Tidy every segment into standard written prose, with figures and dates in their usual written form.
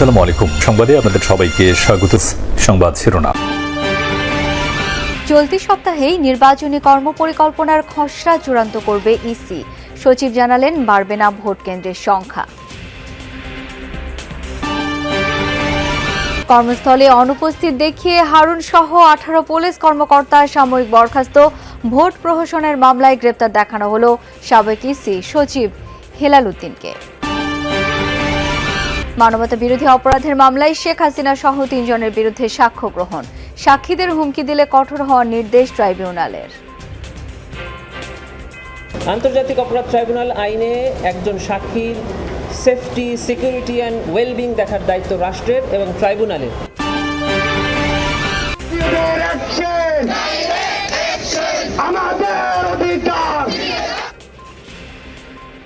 আসসালামু আলাইকুম। সংবাদে আপনাদের সবাইকে স্বাগত। সংবাদ শিরোনাম। চলতি সপ্তাহেই নির্বাচনী কর্মপরিকল্পনার খসড়া চূড়ান্ত করবে ইসি। সচিব জানালেন, বাড়বে না ভোট কেন্দ্রের সংখ্যা। কর্মস্থলে অনুপস্থিত দেখিয়ে হারুন সহ 18 পুলিশ কর্মকর্তা সাময়িক বরখাস্ত। ভোট প্রহসনের মামলায় গ্রেপ্তার দেখানো হলো সাবেক ইসি সচিব হেলাল উদ্দিনকে। মানবতা বিরোধী অপরাধের মামলায় শেখ হাসিনা সহ 3 জনের বিরুদ্ধে সাক্ষ্য গ্রহণ। সাক্ষীদের হুমকি দিলে কঠোর হওয়ার নির্দেশ ট্রাইব্যুনালের। আন্তর্জাতিক অপরাধ ট্রাইব্যুনাল আইনে একজন সাক্ষীর সেফটি, সিকিউরিটি অ্যান্ড ওয়েলবিং দেখার দায়িত্ব রাষ্ট্রের এবং ট্রাইব্যুনালের।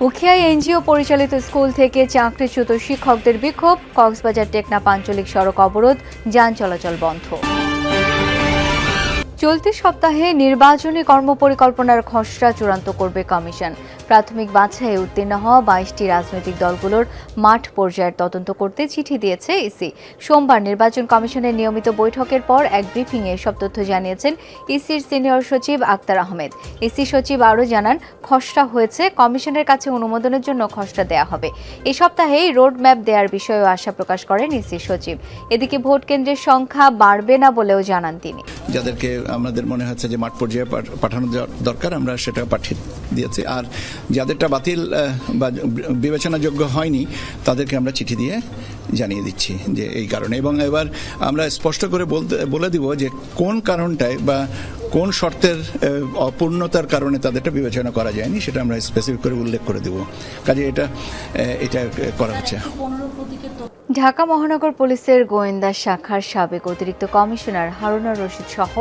উখিয়ায় এনজিও পরিচালিত স্কুল থেকে চাকরিচ্যুত শিক্ষকদের বিক্ষোভ। কক্সবাজার টেকনাফ আঞ্চলিক সড়ক অবরোধ, যান চলাচল বন্ধ। চলতি সপ্তাহে নির্বাচনী কর্মপরিকল্পনার খসড়া চূড়ান্ত করবে কমিশন। প্রাথমিক বাছাইয়ে উত্তীর্ণ হওয়া 22টি রাজনৈতিক দলগুলোর মাঠ পর্যায়ের তদন্ত করতে চিঠি দিয়েছে ইসি। সোমবার নির্বাচন কমিশনের নিয়মিত বৈঠকের পর এক ব্রিফিংয়ে এসব তথ্য জানিয়েছেন ইসির সিনিয়র সচিব আক্তার আহমেদ। ইসি সচিব আরও জানান, খসড়া হয়েছে, কমিশনের কাছে অনুমোদনের জন্য খসড়া দেয়া হবে। এ সপ্তাহেই রোড ম্যাপ দেওয়ার বিষয়েও আশা প্রকাশ করেন ইসি সচিব। এদিকে ভোট কেন্দ্রের সংখ্যা বাড়বে না বলেও জানান তিনি। যাদেরকে আমাদের মনে হচ্ছে যে মাঠ পর্যায়ে পাঠানো দরকার, আমরা সেটা পাঠিয়ে দিয়েছি। আর যাদেরটা বাতিল বা বিবেচনাযোগ্য হয়নি তাদেরকে আমরা চিঠি দিয়ে জানিয়ে দিচ্ছি যে এই কারণে। এবং এবার আমরা স্পষ্ট করে বলে দিব যে কোন কারণটায় বা কোন শর্তের অপূর্ণতার কারণে তাদেরটা বিবেচনা করা যায়নি, সেটা আমরা স্পেসিফিক করে উল্লেখ করে দেব। কাজে এটা করা হচ্ছে। ঢাকা মহানগর পুলিশের গোয়েন্দা শাখার সাবেক অতিরিক্ত কমিশনার হারুনুর রশিদ সহ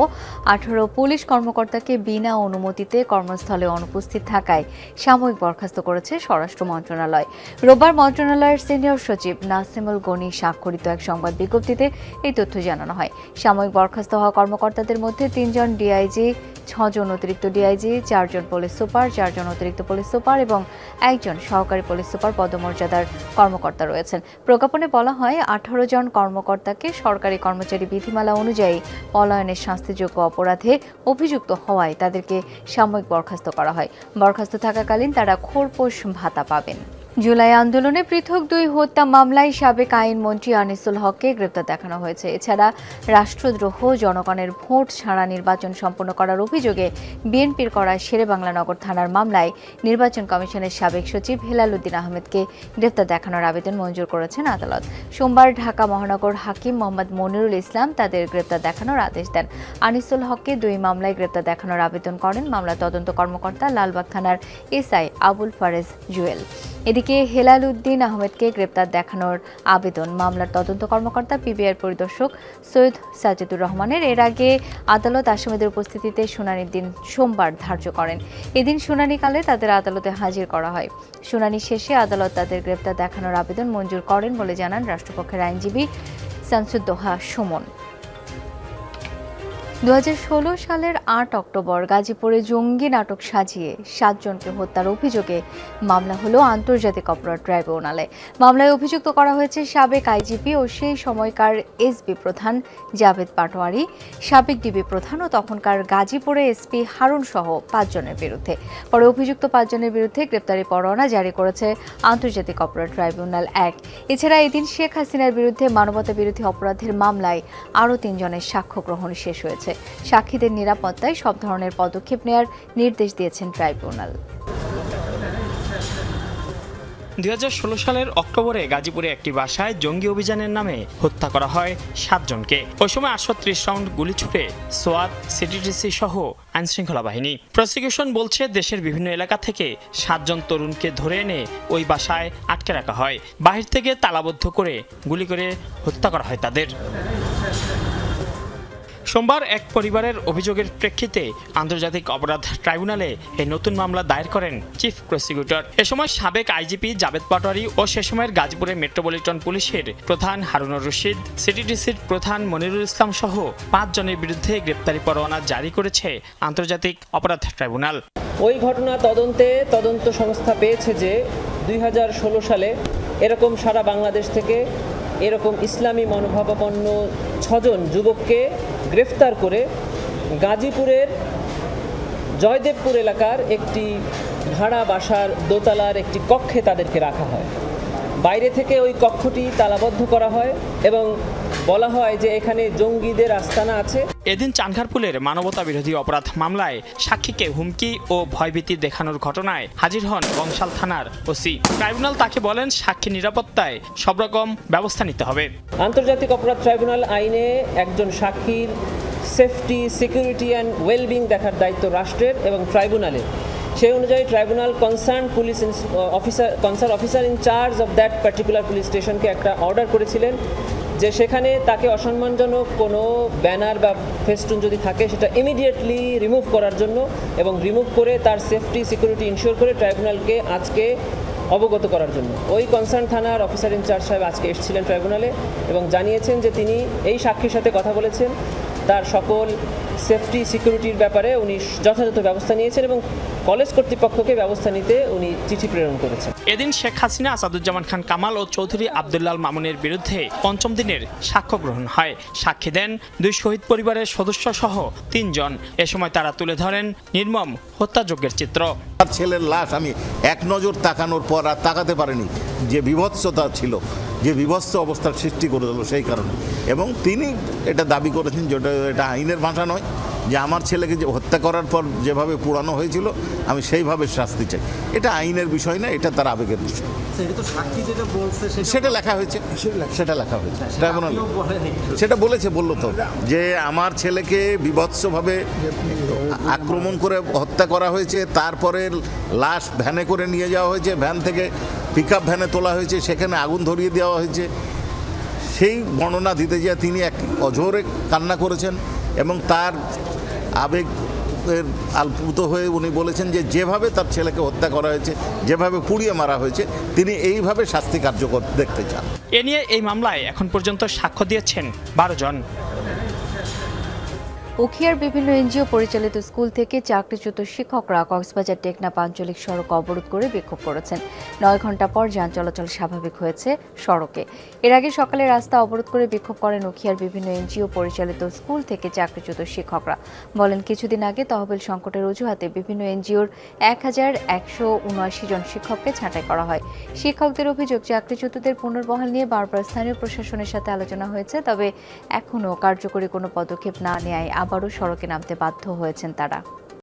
18 পুলিশ কর্মকর্তাকে বিনা অনুমতিতে কর্মস্থলে অনুপস্থিত থাকায় সাময়িক বরখাস্ত করেছে স্বরাষ্ট্র মন্ত্রণালয়। রোববার মন্ত্রণালয়ের সিনিয়র সচিব নাসিমুল গনি স্বাক্ষরিত এক সংবাদ বিজ্ঞপ্তিতে এই তথ্য জানানো হয়। সাময়িক বরখাস্ত হওয়া কর্মকর্তাদের মধ্যে 3 জন ডিআইজি, 6 জন অতিরিক্ত ডিআইজি, 4 জন পুলিশ সুপার, 4 জন অতিরিক্ত পুলিশ সুপার এবং 1 জন সহকারী পুলিশ সুপার পদমর্যাদার কর্মকর্তা রয়েছেন। প্রজ্ঞাপনে বলা হয়, 18 জন কর্মকর্তাকে সরকারি কর্মচারী বিধিমালা অনুযায়ী পলায়নের শাস্তিযোগ্য অপরাধে অভিযুক্ত হওয়ায় তাদেরকে সাময়িক বরখাস্ত করা হয়। বরখাস্ত থাকাকালীন তারা খোরপোশ ভাতা পাবেন। জুলাই আন্দোলনে পৃথক 2 হত্যা মামলায় সাবেক আইনমন্ত্রী আনিসুল হককে গ্রেপ্তার দেখানো হয়েছে। এছাড়া রাষ্ট্রদ্রোহ, জনগণের ভোট ছাড়া নির্বাচন সম্পন্ন করার অভিযোগে বিএনপির করা শেরেবাংলা নগর থানার মামলায় নির্বাচন কমিশনের সাবেক সচিব হেলাল উদ্দিন আহমেদকে গ্রেপ্তার দেখানোর আবেদন মঞ্জুর করেছেন আদালত। সোমবার ঢাকা মহানগর হাকিম মোহাম্মদ মনিরুল ইসলাম তাদের গ্রেপ্তার দেখানোর আদেশ দেন। আনিসুল হককে 2 মামলায় গ্রেপ্তার দেখানোর আবেদন করেন মামলা তদন্ত কর্মকর্তা লালবাগ থানার এসআই আবুল ফারেজ জুয়েল। এদিকে হেলাল উদ্দিন আহমেদকে গ্রেপ্তার দেখানোর আবেদন মামলার তদন্ত কর্মকর্তা পিবিআর পরিদর্শক সৈয়দ সাজিদুর রহমানের। এর আগে আদালত আসামিদের উপস্থিতিতে শুনানির দিন সোমবার ধার্য করেন। এদিন শুনানিকালে তাদের আদালতে হাজির করা হয়। শুনানি শেষে আদালত তাদের গ্রেপ্তার দেখানোর আবেদন মঞ্জুর করেন বলে জানান রাষ্ট্রপক্ষের আইনজীবী শামসুদ্দোহা সুমন। 2016 সালের 8 অক্টোবর গাজীপুরে জঙ্গি নাটক সাজিয়ে 7 জনকে হত্যার অভিযোগে মামলা হলো আন্তর্জাতিক অপরাধ ট্রাইব্যুনালে। মামলায় অভিযুক্ত করা হয়েছে সাবেক আইজিপি ও সেই সময়কার এসবি প্রধান জাভেদ পাটোয়ারি, সাবেক ডিবি প্রধান ও তখনকার গাজীপুরে এসপি হারুন সহ 5 জনের বিরুদ্ধে। পরে অভিযুক্ত 5 জনের বিরুদ্ধে গ্রেপ্তারি পরোয়ানা জারি করেছে আন্তর্জাতিক অপরাধ ট্রাইব্যুনাল 1। এছাড়া এদিন শেখ হাসিনার বিরুদ্ধে মানবতা বিরোধী অপরাধের মামলায় আরও 3 জনের সাক্ষ্য গ্রহণ শেষ হয়েছে। সাক্ষীদের নিরাপত্তায় সব ধরনের পদক্ষেপ নেওয়ার নির্দেশ দিয়েছেন ট্রাইব্যুনাল। 2016 সালের অক্টোবরে গাজীপুরে একটি বাসায় জঙ্গি অভিযানের নামে হত্যা করা হয় 7 জনকে। ওই সময় 830 রাউন্ড গুলি ছুড়ে সোয়াত, সিটিটিসি সহ আইনশৃঙ্খলা বাহিনী। প্রসিকিউশন বলছে, দেশের বিভিন্ন এলাকা থেকে 7 জন তরুণকে ধরে এনে ওই বাসায় আটকে রাখা হয়। বাহির থেকে তালাবদ্ধ করে গুলি করে হত্যা করা হয় তাদের। সোমবার এক পরিবারের অভিযোগের প্রেক্ষিতে আন্তর্জাতিক অপরাধ ট্রাইব্যুনালে এই নতুন মামলা দায়ের করেন চিফ প্রসিকিউটর। এ সময় সাবেক আইজিপি জাভেদ পাটোয়ারি ও সে সময়ের গাজীপুরের মেট্রোপলিটন পুলিশের প্রধান হারুনুর রশিদ, সিটিটিসির প্রধান মনিরুল ইসলাম সহ 5 জনের বিরুদ্ধে গ্রেপ্তারি পরোয়ানা জারি করেছে আন্তর্জাতিক অপরাধ ট্রাইব্যুনাল। ওই ঘটনা তদন্ত সংস্থা পেয়েছে যে 2016 সালে এরকম সারা বাংলাদেশ থেকে এরকম ইসলামী মনোভাবাপন্ন 6 জন যুবককে গ্রেফতার করে গাজীপুরের জয়দেবপুর এলাকার একটি ভাড়া বাসার দোতলার একটি কক্ষে তাদেরকে রাখা হয়। বাইরে থেকে ওই কক্ষটি তালাবদ্ধ করা হয় এবং বলা হয় যে এখানে জঙ্গিদের আস্তানা আছে। এদিন চানখারপুলের মানবতা বিরোধী অপরাধ মামলায় সাক্ষীকে হুমকি ও ভয়ভীতি দেখানোর ঘটনায় হাজির হন বংশাল থানার ওসি। ট্রাইব্যুনাল তাকে বলেন, সাক্ষী নিরাপত্তায় সব রকম ব্যবস্থা নিতে হবে। আন্তর্জাতিক অপরাধ ট্রাইব্যুনাল আইনে একজন সাক্ষীর সেফটি, সিকিউরিটি অ্যান্ড ওয়েলবিং দেখার দায়িত্ব রাষ্ট্রের এবং ট্রাইব্যুনালের। সেই অনুযায়ী tribunal concern officer in charge of that particular police স্টেশনকে একটা অর্ডার করেছিলেন যে সেখানে তাকে অসম্মানজনক কোনো ব্যানার বা ফেস্টুন যদি থাকে সেটা ইমিডিয়েটলি রিমুভ করার জন্য, এবং রিমুভ করে তার সেফটি সিকিউরিটি ইনশিওর করে ট্রাইব্যুনালকে আজকে অবগত করার জন্য। ওই কনসার্ন থানার অফিসার ইনচার্জ সাহেব আজকে এসেছিলেন ট্রাইব্যুনালে এবং জানিয়েছেন যে তিনি এই সাক্ষীর সাথে কথা বলেছেন, তার সকল সেফটি সিকিউরিটির ব্যাপারে উনি যথাযথ ব্যবস্থা নিয়েছেন এবং কলেজ কর্তৃপক্ষকে ব্যবস্থা নিতে উনি চিঠি প্রেরণ করেছেন। এদিন শেখ হাসিনা, আসাদুজ্জামান খান কামাল ও চৌধুরী আব্দুল্লাল মামুনের বিরুদ্ধে ৫ম দিনের সাক্ষ্য গ্রহণ হয়। সাক্ষী দেন 2 শহীদ পরিবারের সদস্য সহ 3 জন। এ সময় তারা তুলে ধরেন নির্মম হত্যাযজ্ঞের চিত্র। তার ছেলের লাশ আমি এক নজর তাকানোর পর আর তাকাতে পারিনি, যে বিভৎসতা ছিল, যে বিভৎস অবস্থার সৃষ্টি করে দিল সেই কারণে। এবং তিনি এটা দাবি করেছেন যেটা এটা আইনের ভাষা নয়, যে আমার ছেলেকে যে হত্যা করার পর যেভাবে পোড়ানো হয়েছিল আমি সেইভাবে শাস্তি চাই। এটা আইনের বিষয় না, এটা তার আবেগের বিষয়। সেটা লেখা হয়েছে, সেটা বললো তো যে আমার ছেলেকে বিভৎসভাবে আক্রমণ করে হত্যা করা হয়েছে, তারপরে লাশ ভ্যানে করে নিয়ে যাওয়া হয়েছে, ভ্যান থেকে পিকআপ ভ্যানে তোলা হয়েছে, সেখানে আগুন ধরিয়ে দেওয়া হয়েছে। সেই বর্ণনা দিতে গিয়ে তিনি এক অঝোরে কান্না করেছেন এবং তার আবেগের আলপুত হয়ে উনি বলেছেন যে যেভাবে তার ছেলেকে হত্যা করা হয়েছে, যেভাবে পুড়িয়ে মারা হয়েছে, তিনি এইভাবে শাস্তি কার্যকর দেখতে চান। এ নিয়ে এই মামলায় এখন পর্যন্ত সাক্ষ্য দিয়েছেন 12 জন। উখিয়ার বিভিন্ন এনজিও পরিচালিত স্কুল থেকে চাকরিচ্যুত শিক্ষকরা কক্সবাজার টেকনাফ আঞ্চলিক সড়ক অবরোধ করে বিক্ষোভ করেছেন। 9 ঘণ্টা পর যান চলাচল স্বাভাবিক হয়েছে সড়কে। এর আগে সকালে রাস্তা অবরোধ করে বিক্ষোভ করেন উখিয়ার বিভিন্ন এনজিও পরিচালিত স্কুল থেকে চাকরিচ্যুত শিক্ষকরা। বলেন, কিছুদিন আগে তহবিল সংকটের অজুহাতে বিভিন্ন এনজিওর 1179 জন শিক্ষককে ছাঁটাই করা হয়। শিক্ষকদের অভিযোগ, চাকরিচ্যুতদের পুনর্বহাল নিয়ে বারবার স্থানীয় প্রশাসনের সাথে আলোচনা হয়েছে, তবে এখনও কার্যকরী কোনো পদক্ষেপ না নেওয়ায় আবারও সড়কে নামতে বাধ্য হয়েছেন তারা।